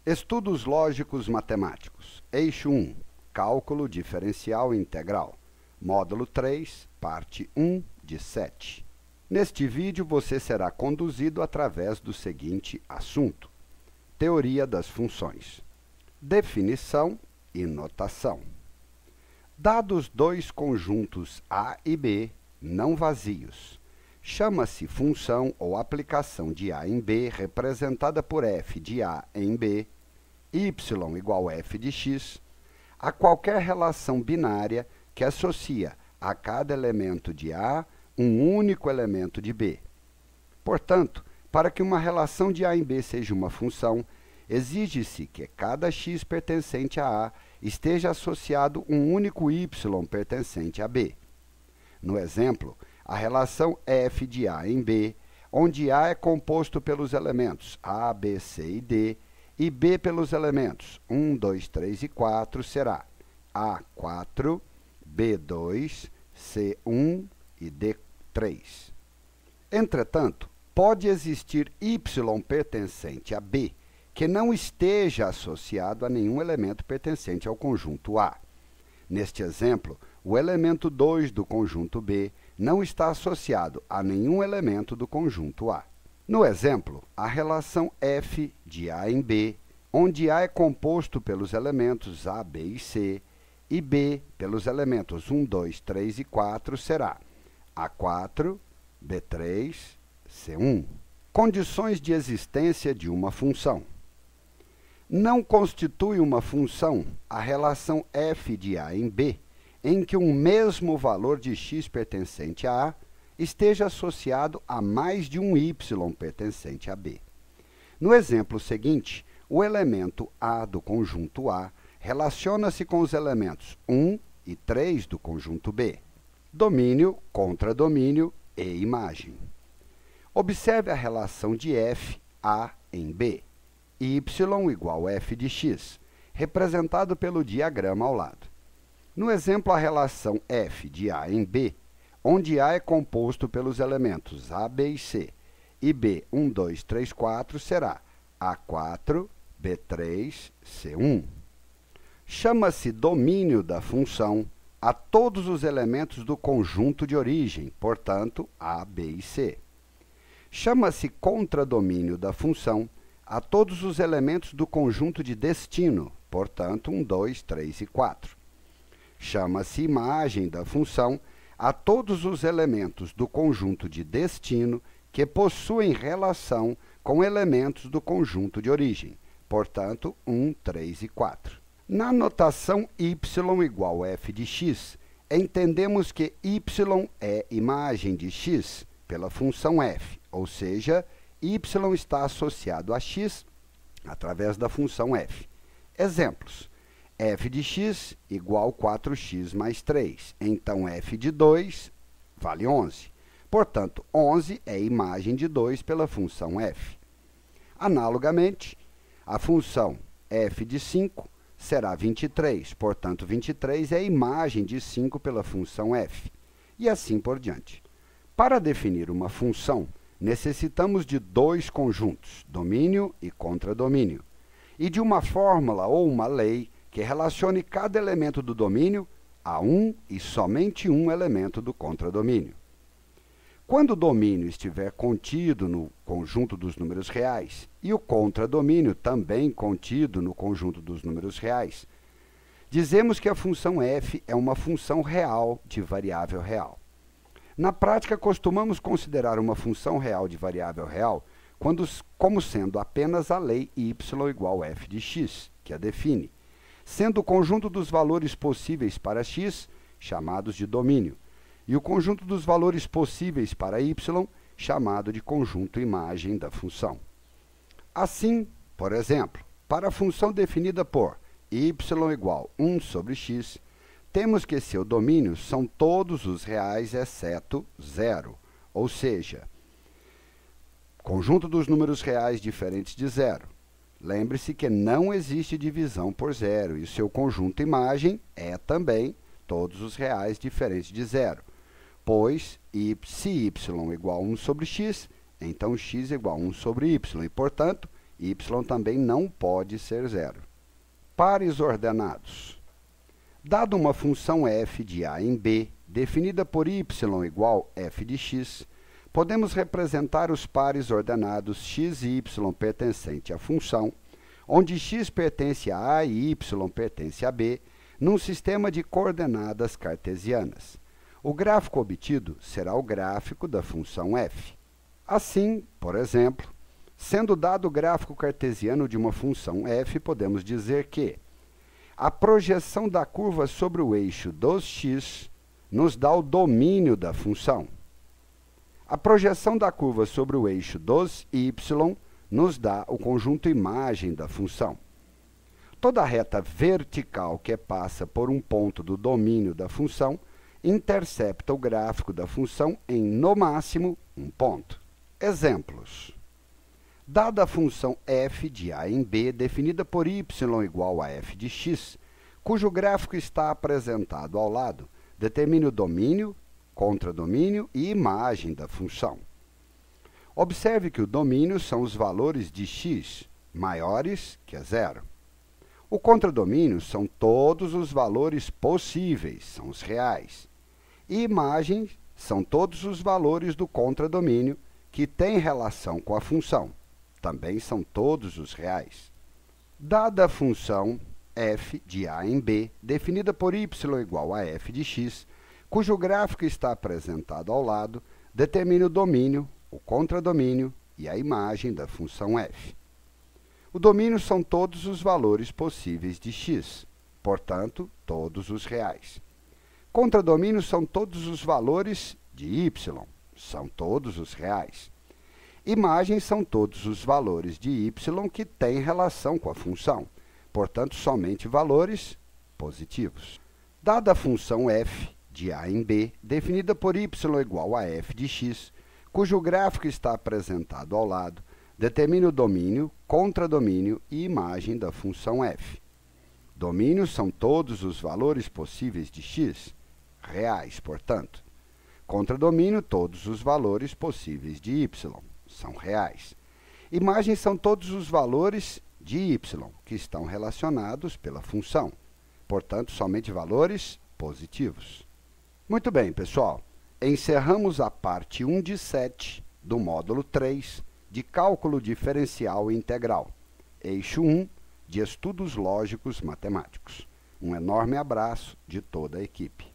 Estudos lógicos matemáticos. Eixo 1. Cálculo diferencial integral. Módulo 3, parte 1 de 7. Neste vídeo, você será conduzido através do seguinte assunto: teoria das funções, definição e notação. Dados dois conjuntos A e B não vazios, chama-se função ou aplicação de A em B representada por f de A em B, y igual f de x, a qualquer relação binária que associa a cada elemento de A um único elemento de B. Portanto, para que uma relação de A em B seja uma função, exige-se que cada x pertencente a A esteja associado um único y pertencente a B. No exemplo, a relação f de A em B, onde A é composto pelos elementos A, B, C e D, e B pelos elementos 1, 2, 3 e 4, será A4, B2, C1 e D3. Entretanto, pode existir y pertencente a B que não esteja associado a nenhum elemento pertencente ao conjunto A. Neste exemplo, o elemento 2 do conjunto B não está associado a nenhum elemento do conjunto A. No exemplo, a relação f de A em B, onde A é composto pelos elementos A, B e C, e B pelos elementos 1, 2, 3 e 4, será A4, B3, C1. Condições de existência de uma função. Não constitui uma função a relação f de A em B, em que um mesmo valor de x pertencente a A esteja associado a mais de um y pertencente a B. No exemplo seguinte, o elemento A do conjunto A relaciona-se com os elementos 1 e 3 do conjunto B. Domínio, contradomínio e imagem. Observe a relação de f A em B, y igual f de x, representado pelo diagrama ao lado. No exemplo, a relação f de A em B, onde A é composto pelos elementos A, B e C, e B 1, 2, 3, 4, será A4, B3, C1. Chama-se domínio da função a todos os elementos do conjunto de origem, portanto, A, B e C. Chama-se contradomínio da função a todos os elementos do conjunto de destino, portanto, 1, 2, 3 e 4. Chama-se imagem da função a todos os elementos do conjunto de destino que possuem relação com elementos do conjunto de origem, portanto, 1, 3 e 4. Na notação y igual f de x, entendemos que y é imagem de x pela função f, ou seja, y está associado a x através da função f. Exemplos: f de x igual 4x mais 3, então f de 2 vale 11. Portanto, 11 é imagem de 2 pela função f. Analogamente, a função f de 5 será 23, portanto, 23 é imagem de 5 pela função f, e assim por diante. Para definir uma função, necessitamos de dois conjuntos, domínio e contradomínio, e de uma fórmula ou uma lei que relacione cada elemento do domínio a um e somente um elemento do contradomínio. Quando o domínio estiver contido no conjunto dos números reais e o contradomínio também contido no conjunto dos números reais, dizemos que a função f é uma função real de variável real. Na prática, costumamos considerar uma função real de variável real como sendo apenas a lei y igual f de x, que a define, sendo o conjunto dos valores possíveis para x, chamados de domínio, e o conjunto dos valores possíveis para y, chamado de conjunto imagem da função. Assim, por exemplo, para a função definida por y igual 1 sobre x, temos que seu domínio são todos os reais exceto 0, ou seja, conjunto dos números reais diferentes de 0. Lembre-se que não existe divisão por 0, e o seu conjunto imagem é também todos os reais diferentes de 0, pois se y igual a 1 sobre x, então x igual a 1 sobre y, e, portanto, y também não pode ser zero. Pares ordenados. Dado uma função f de a em b, definida por y igual f de x, podemos representar os pares ordenados x e y pertencente à função, onde x pertence a A e y pertence a B, num sistema de coordenadas cartesianas. O gráfico obtido será o gráfico da função f. Assim, por exemplo, sendo dado o gráfico cartesiano de uma função f, podemos dizer que a projeção da curva sobre o eixo dos x nos dá o domínio da função. A projeção da curva sobre o eixo dos y nos dá o conjunto imagem da função. Toda reta vertical que passa por um ponto do domínio da função intercepta o gráfico da função em, no máximo, um ponto. Exemplos. Dada a função f de a em b, definida por y igual a f de x, cujo gráfico está apresentado ao lado, determine o domínio, contradomínio e imagem da função. Observe que o domínio são os valores de x maiores que zero. O contradomínio são todos os valores possíveis, são os reais. E imagem são todos os valores do contradomínio que têm relação com a função, também são todos os reais. Dada a função f de a em b, definida por y igual a f de x, cujo gráfico está apresentado ao lado, determine o domínio, o contradomínio e a imagem da função f. O domínio são todos os valores possíveis de x, portanto, todos os reais. Contradomínio são todos os valores de y, são todos os reais. Imagem são todos os valores de y que têm relação com a função, portanto, somente valores positivos. Dada a função f de a em b, definida por y igual a f de x, cujo gráfico está apresentado ao lado, determine o domínio, contradomínio e imagem da função f. Domínios são todos os valores possíveis de x, reais, portanto. Contradomínio, todos os valores possíveis de y, são reais. Imagem são todos os valores de y, que estão relacionados pela função, portanto, somente valores positivos. Muito bem, pessoal. Encerramos a parte 1 de 7 do módulo 3 de Cálculo Diferencial e Integral, eixo 1 de Estudos Lógicos Matemáticos. Um enorme abraço de toda a equipe.